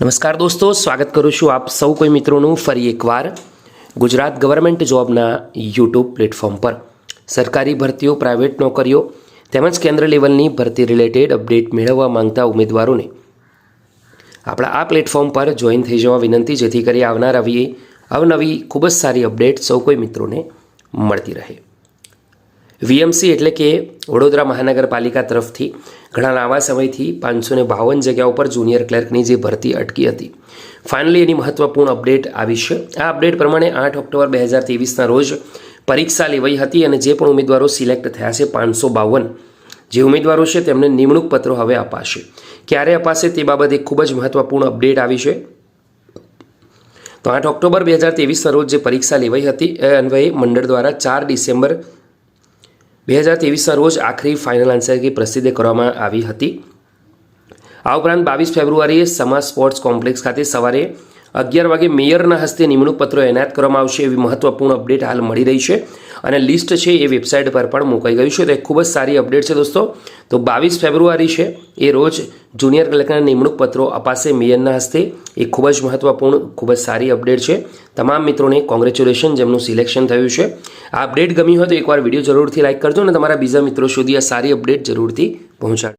નમસ્કાર દોસ્તો, સ્વાગત કરું છું આપ સૌ કોઈ મિત્રોનું ફરી એકવાર ગુજરાત ગવર્મેન્ટ જોબના યુટ્યુબ પ્લેટફોર્મ પર સરકારી ભરતીઓ, પ્રાઇવેટ નોકરીઓ તેમજ કેન્દ્ર લેવલની ભરતી રિલેટેડ અપડેટ મેળવવા માંગતા ઉમેદવારોને આપણા આ પ્લેટફોર્મ પર જોઈન થઈ જવા વિનંતી, જેથી કરી આવનાર અવનવી ખૂબ જ સારી અપડેટ સૌ કોઈ મિત્રોને મળતી રહે। વીએમસી એટલે કે વડોદરા મહાનગરપાલિકા તરફથી ઘણા લાંબા સમયથી 552 જગ્યાઓ પર જુનિયર ક્લર્કની જે ભરતી અટકી હતી, ફાઇનલી એની મહત્વપૂર્ણ અપડેટ આવી છે। આ અપડેટ પ્રમાણે 8 ઓક્ટોબર 2023ના રોજ પરીક્ષા લેવાઈ હતી અને જે પણ ઉમેદવારો સિલેક્ટ થયા છે 552 જે ઉમેદવારો છે તેમને નિમણૂક પત્રો હવે અપાશે। ક્યારે અપાશે તે બાબતે ખૂબ જ મહત્વપૂર્ણ અપડેટ આવી છે। તો 8 ઓક્ટોબર 2023ના રોજ જે પરીક્ષા લેવાઈ હતી એ અન્વયે મંડળ દ્વારા 4 ડિસેમ્બર 2023ના રોજ આખરી ફાઇનલ આન્સર કી પ્રસિદ્ધ કરવામાં આવી હતી। આ ઉપરાંત 22 ફેબ્રુઆરીએ સમા સ્પોર્ટ્સ કોમ્પ્લેક્સ ખાતે સવારે 11 વાગે મેયરના હસ્તે નિમણૂક પત્રો એનાયત કરવામાં આવશે એવી મહત્વપૂર્ણ અપડેટ હાલ મળી રહી છે અને લિસ્ટ છે એ વેબસાઇટ પર પણ મુકાઈ ગયું છે। તો એ ખૂબ જ સારી અપડેટ છે દોસ્તો। તો 22 ફેબ્રુઆરી છે એ રોજ જુનિયર ક્લર્કના નિમણૂક પત્રો અપાશે મેયરના હસ્તે। એ ખૂબ જ મહત્વપૂર્ણ, ખૂબ જ સારી અપડેટ છે। તમામ મિત્રોને કોંગ્રેચ્યુલેશન જેમનું સિલેક્શન થયું છે। આ અપડેટ ગમી હોય તો એકવાર વિડીયો જરૂરથી લાઇક કરજો અને તમારા બીજા મિત્રો સુધી આ સારી અપડેટ જરૂરથી પહોંચાડજો।